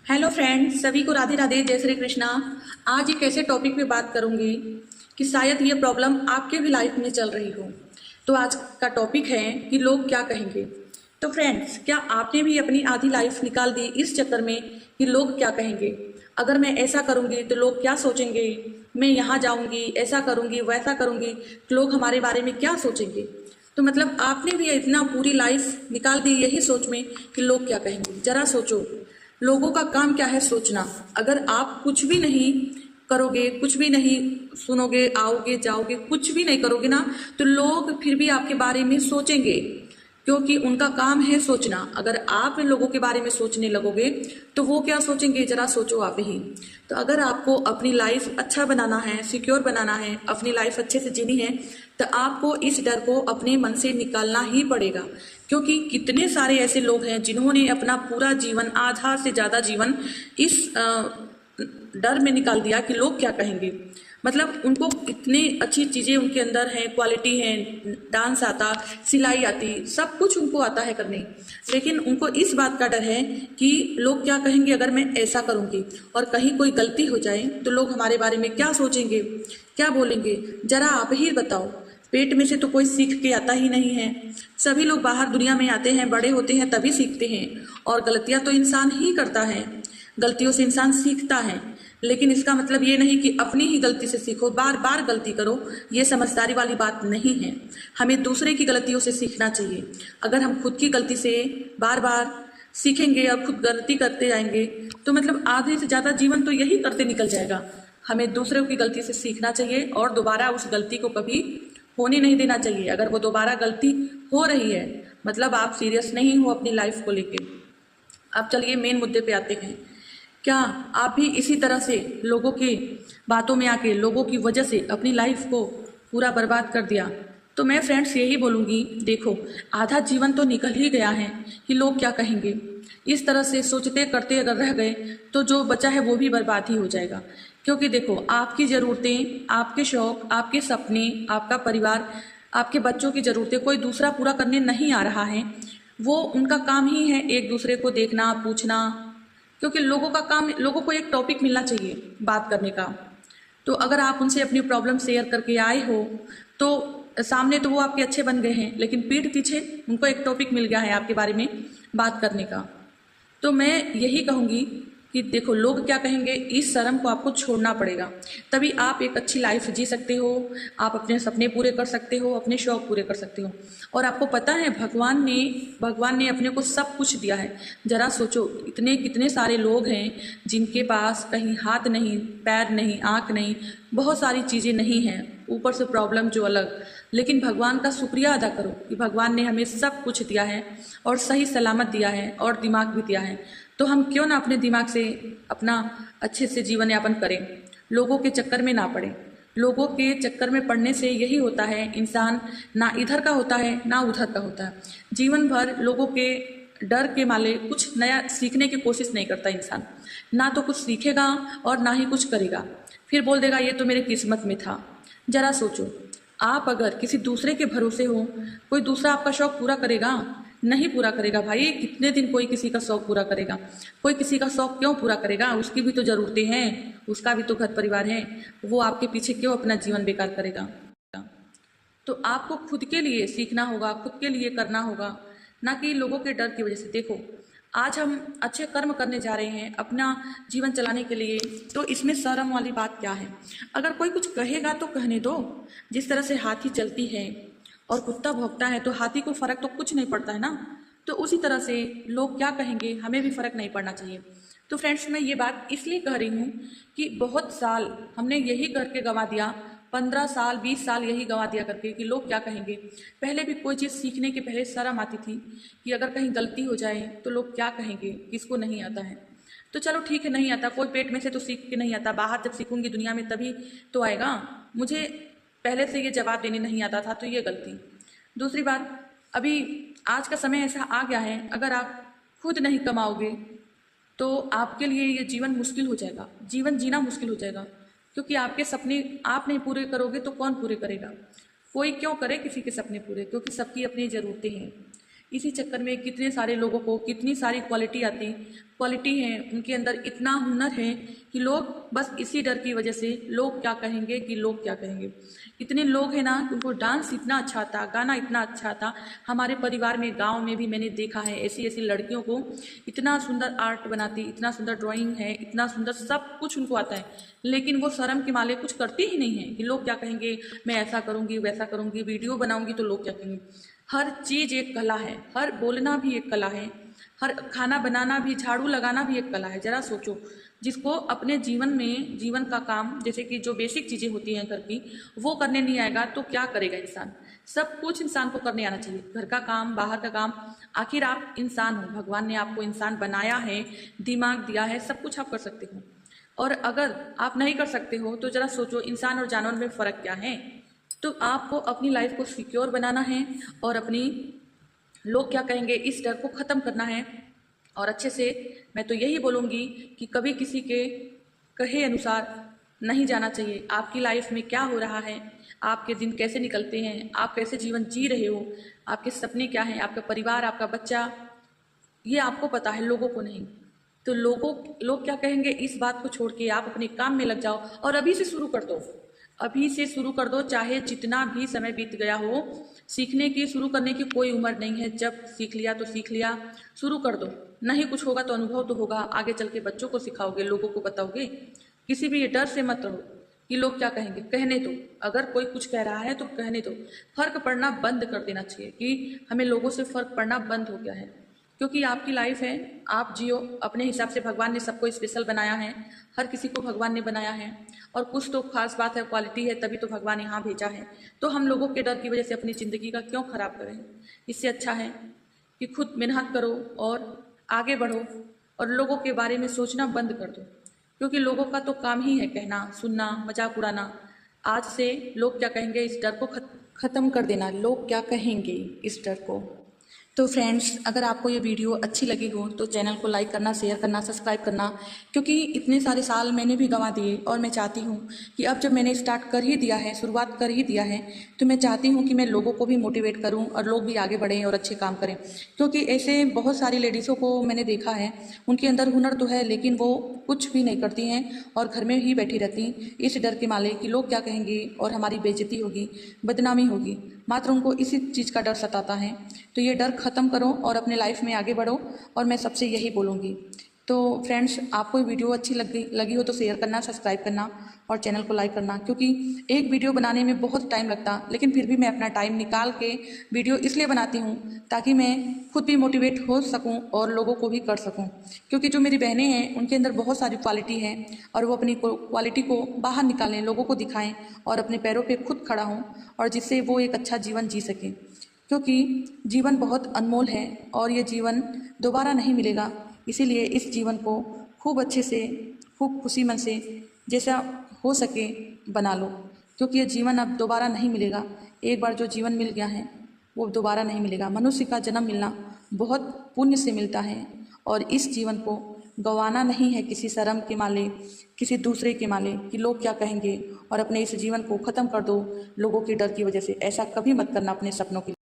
Hello friends, सभी को राधे राधे, जय श्री कृष्णा। आज एक ऐसे टॉपिक पे बात करूंगी कि शायद ये प्रॉब्लम आपके भी लाइफ में चल रही हो। तो आज का टॉपिक है कि लोग क्या कहेंगे। तो फ्रेंड्स, क्या आपने भी अपनी आधी लाइफ निकाल दी इस चक्कर में कि लोग क्या कहेंगे, अगर मैं ऐसा करूंगी तो लोग क्या सोचेंगे, मैं यहाँ जाऊंगी, ऐसा करूंगी, वैसा करूंगी, तो लोग हमारे बारे में क्या सोचेंगे। तो मतलब आपने भी इतना पूरी लाइफ निकाल दी यही सोच में कि लोग क्या कहेंगे। जरा सोचो, लोगों का काम क्या है सोचना। अगर आप कुछ भी नहीं करोगे, कुछ भी नहीं सुनोगे, आओगे जाओगे, कुछ भी नहीं करोगे ना, तो लोग फिर भी आपके बारे में सोचेंगे, क्योंकि उनका काम है सोचना। अगर आप लोगों के बारे में सोचने लगोगे तो वो क्या सोचेंगे, जरा सोचो आप ही। तो अगर आपको अपनी लाइफ अच्छा बनाना है, सिक्योर बनाना है, अपनी लाइफ अच्छे से जीनी है, तो आपको इस डर को अपने मन से निकालना ही पड़ेगा। क्योंकि कितने सारे ऐसे लोग हैं जिन्होंने अपना पूरा जीवन, आधा से ज्यादा जीवन इस डर में निकाल दिया कि लोग क्या कहेंगे। मतलब उनको इतनी अच्छी चीज़ें उनके अंदर हैं, क्वालिटी है, डांस आता, सिलाई आती, सब कुछ उनको आता है करने, लेकिन उनको इस बात का डर है कि लोग क्या कहेंगे अगर मैं ऐसा करूँगी, और कहीं कोई गलती हो जाए तो लोग हमारे बारे में क्या सोचेंगे, क्या बोलेंगे। जरा आप ही बताओ, पेट में से तो कोई सीख के आता ही नहीं है। सभी लोग बाहर दुनिया में आते हैं, बड़े होते हैं, तभी सीखते हैं, और गलतियां तो इंसान ही करता है। गलतियों से इंसान सीखता है, लेकिन इसका मतलब ये नहीं कि अपनी ही गलती से सीखो, बार बार गलती करो। ये समझदारी वाली बात नहीं है। हमें दूसरे की गलतियों से सीखना चाहिए। अगर हम खुद की गलती से बार बार सीखेंगे और खुद गलती करते जाएंगे तो मतलब आधे से ज़्यादा जीवन तो यही करते निकल जाएगा। हमें दूसरों की गलती से सीखना चाहिए और दोबारा उस गलती को कभी होने नहीं देना चाहिए। अगर वो दोबारा गलती हो रही है, मतलब आप सीरियस नहीं हो अपनी लाइफ को लेके। अब चलिए मेन मुद्दे पे आते हैं। क्या आप भी इसी तरह से लोगों की बातों में आके, लोगों की वजह से अपनी लाइफ को पूरा बर्बाद कर दिया? तो मैं फ्रेंड्स यही बोलूँगी, देखो, आधा जीवन तो निकल ही गया है कि लोग क्या कहेंगे। इस तरह से सोचते करते अगर रह गए तो जो बचा है वो भी बर्बाद ही हो जाएगा। क्योंकि देखो, आपकी ज़रूरतें, आपके शौक, आपके सपने, आपका परिवार, आपके बच्चों की ज़रूरतें कोई दूसरा पूरा करने नहीं आ रहा है। वो उनका काम ही है एक दूसरे को देखना, पूछना। क्योंकि लोगों का काम, लोगों को एक टॉपिक मिलना चाहिए बात करने का। तो अगर आप उनसे अपनी प्रॉब्लम शेयर करके आए हो तो सामने तो वो आपके अच्छे बन गए हैं, लेकिन पीठ पीछे उनको एक टॉपिक मिल गया है आपके बारे में बात करने का। तो मैं यही कहूँगी कि देखो, लोग क्या कहेंगे, इस शर्म को आपको छोड़ना पड़ेगा। तभी आप एक अच्छी लाइफ जी सकते हो, आप अपने सपने पूरे कर सकते हो, अपने शौक पूरे कर सकते हो। और आपको पता है, भगवान ने अपने को सब कुछ दिया है। जरा सोचो, इतने कितने सारे लोग हैं जिनके पास कहीं हाथ नहीं, पैर नहीं, आँख नहीं, बहुत सारी चीज़ें नहीं हैं, ऊपर से प्रॉब्लम जो अलग। लेकिन भगवान का शुक्रिया अदा करो कि भगवान ने हमें सब कुछ दिया है और सही सलामत दिया है और दिमाग भी दिया है। तो हम क्यों ना अपने दिमाग से अपना अच्छे से जीवन यापन करें, लोगों के चक्कर में ना पड़े। लोगों के चक्कर में पड़ने से यही होता है, इंसान ना इधर का होता है ना उधर का होता है। जीवन भर लोगों के डर के मारे कुछ नया सीखने की कोशिश नहीं करता इंसान। ना तो कुछ सीखेगा और ना ही कुछ करेगा, फिर बोल देगा ये तो मेरे किस्मत में था। जरा सोचो, आप अगर किसी दूसरे के भरोसे हो, कोई दूसरा आपका शौक पूरा करेगा? नहीं पूरा करेगा भाई। कितने दिन कोई किसी का शौक पूरा करेगा? कोई किसी का शौक क्यों पूरा करेगा? उसकी भी तो जरूरतें हैं, उसका भी तो घर परिवार है। वो आपके पीछे क्यों अपना जीवन बेकार करेगा? तो आपको खुद के लिए सीखना होगा, खुद के लिए करना होगा, ना कि लोगों के डर की वजह से। देखो, आज हम अच्छे कर्म करने जा रहे हैं अपना जीवन चलाने के लिए, तो इसमें शर्म वाली बात क्या है? अगर कोई कुछ कहेगा तो कहने दो। जिस तरह से हाथी चलती है और कुत्ता भौंकता है तो हाथी को फर्क तो कुछ नहीं पड़ता है ना। तो उसी तरह से लोग क्या कहेंगे हमें भी फर्क नहीं पड़ना चाहिए। तो फ्रेंड्स, मैं ये बात इसलिए कह रही हूँ कि बहुत साल हमने यही करके गंवा दिया, 15 साल 20 साल यही गंवा दिया करके कि लोग क्या कहेंगे। पहले भी कोई चीज़ सीखने के पहले शर्म आती थी कि अगर कहीं गलती हो जाए तो लोग क्या कहेंगे, किसको नहीं आता है। तो चलो ठीक है, नहीं आता, कोई पेट में से तो सीख के नहीं आता, बाहर जब सीखूंगी दुनिया में तभी तो आएगा। मुझे पहले से ये जवाब देने नहीं आता था, तो ये गलती। दूसरी बात, अभी आज का समय ऐसा आ गया है, अगर आप खुद नहीं कमाओगे तो आपके लिए ये जीवन मुश्किल हो जाएगा, जीवन जीना मुश्किल हो जाएगा। क्योंकि आपके सपने आप नहीं पूरे करोगे तो कौन पूरे करेगा? कोई क्यों करे किसी के सपने पूरे, क्योंकि सबकी अपनी ज़रूरतें हैं। इसी चक्कर में कितने सारे लोगों को कितनी सारी क्वालिटी है, उनके अंदर इतना हुनर है कि लोग बस इसी डर की वजह से लोग क्या कहेंगे कि लोग क्या कहेंगे। इतने लोग हैं ना कि उनको डांस इतना अच्छा था, गाना इतना अच्छा था। हमारे परिवार में, गांव में भी मैंने देखा है ऐसी ऐसी लड़कियों को, इतना सुंदर आर्ट बनाती, इतना सुंदर ड्राइंग है, इतना सुंदर सब कुछ उनको आता है, लेकिन वो शर्म के मारे कुछ करती ही नहीं है कि लोग क्या कहेंगे, मैं ऐसा करूँगी वैसा करूँगी, वीडियो बनाऊँगी तो लोग क्या कहेंगे। हर चीज़ एक कला है, हर बोलना भी एक कला है, हर खाना बनाना भी, झाड़ू लगाना भी एक कला है। जरा सोचो, जिसको अपने जीवन में, जीवन का काम, जैसे कि जो बेसिक चीज़ें होती हैं घर की, वो करने नहीं आएगा तो क्या करेगा इंसान। सब कुछ इंसान को करने आना चाहिए, घर का काम, बाहर का काम। आखिर आप इंसान हो, भगवान ने आपको इंसान बनाया है, दिमाग दिया है, सब कुछ आप कर सकते हो। और अगर आप नहीं कर सकते हो तो जरा सोचो, इंसान और जानवर में फ़र्क क्या है। तो आपको अपनी लाइफ को सिक्योर बनाना है और अपनी लोग क्या कहेंगे इस डर को ख़त्म करना है। और अच्छे से मैं तो यही बोलूँगी कि कभी किसी के कहे अनुसार नहीं जाना चाहिए। आपकी लाइफ में क्या हो रहा है, आपके दिन कैसे निकलते हैं, आप कैसे जीवन जी रहे हो, आपके सपने क्या हैं, आपका परिवार, आपका बच्चा, ये आपको पता है, लोगों को नहीं। तो लोग क्या कहेंगे इस बात को छोड़ के आप अपने काम में लग जाओ और अभी से शुरू कर दो। अभी से शुरू कर दो, चाहे जितना भी समय बीत गया हो। सीखने की, शुरू करने की कोई उम्र नहीं है। जब सीख लिया तो सीख लिया, शुरू कर दो। नहीं कुछ होगा तो अनुभव तो होगा, आगे चल के बच्चों को सिखाओगे, लोगों को बताओगे। किसी भी ये डर से मत रहो कि लोग क्या कहेंगे, कहने दो। अगर कोई कुछ कह रहा है तो कहने दो। फर्क पड़ना बंद कर देना चाहिए कि हमें लोगों से फर्क पड़ना बंद हो गया है, क्योंकि आपकी लाइफ है, आप जियो अपने हिसाब से। भगवान ने सबको स्पेशल बनाया है, हर किसी को भगवान ने बनाया है, और कुछ तो खास बात है, क्वालिटी है, तभी तो भगवान यहाँ भेजा है। तो हम लोगों के डर की वजह से अपनी ज़िंदगी का क्यों ख़राब करें। इससे अच्छा है कि खुद मेहनत करो और आगे बढ़ो और लोगों के बारे में सोचना बंद कर दो, क्योंकि लोगों का तो काम ही है कहना, सुनना, मजाक उड़ाना। आज से लोग क्या कहेंगे इस डर को ख़त्म कर देना। लोग क्या कहेंगे इस डर को। तो फ्रेंड्स, अगर आपको ये वीडियो अच्छी लगी हो तो चैनल को लाइक करना, शेयर करना, सब्सक्राइब करना, क्योंकि इतने सारे साल मैंने भी गंवा दिए और मैं चाहती हूँ कि अब जब मैंने स्टार्ट कर ही दिया है, शुरुआत कर ही दिया है, तो मैं चाहती हूँ कि मैं लोगों को भी मोटिवेट करूँ और लोग भी आगे बढ़ें और अच्छे काम करें। क्योंकि ऐसे बहुत सारी लेडीज़ों को मैंने देखा है, उनके अंदर हुनर तो है लेकिन वो कुछ भी नहीं करती हैं और घर में ही बैठी रहती, इस डर के मारे कि लोग क्या कहेंगे और हमारी बेइज्जती होगी, बदनामी होगी। मात्र उनको इसी चीज़ का डर सताता है। तो ये डर ख़त्म करो और अपने लाइफ में आगे बढ़ो, और मैं सबसे यही बोलूँगी। तो फ्रेंड्स, आपको वीडियो अच्छी लगी हो तो शेयर करना, सब्सक्राइब करना और चैनल को लाइक करना, क्योंकि एक वीडियो बनाने में बहुत टाइम लगता, लेकिन फिर भी मैं अपना टाइम निकाल के वीडियो इसलिए बनाती हूँ ताकि मैं खुद भी मोटिवेट हो सकूँ और लोगों को भी कर सकूँ। क्योंकि जो मेरी बहनें हैं उनके अंदर बहुत सारी क्वालिटी है और वो अपनी क्वालिटी को बाहर निकालें, लोगों को दिखाएँ और अपने पैरों पर खुद खड़ा हों, और जिससे वो एक अच्छा जीवन जी सकें। क्योंकि जीवन बहुत अनमोल है और ये जीवन दोबारा नहीं मिलेगा। इसीलिए इस जीवन को खूब अच्छे से, खूब खुशी मन से, जैसा हो सके बना लो, क्योंकि ये जीवन अब दोबारा नहीं मिलेगा। एक बार जो जीवन मिल गया है वो दोबारा नहीं मिलेगा। मनुष्य का जन्म मिलना बहुत पुण्य से मिलता है और इस जीवन को गंवाना नहीं है किसी शर्म के माले, किसी दूसरे के माले कि लोग क्या कहेंगे, और अपने इस जीवन को ख़त्म कर दो लोगों के डर की वजह से। ऐसा कभी मत करना अपने सपनों के लिए।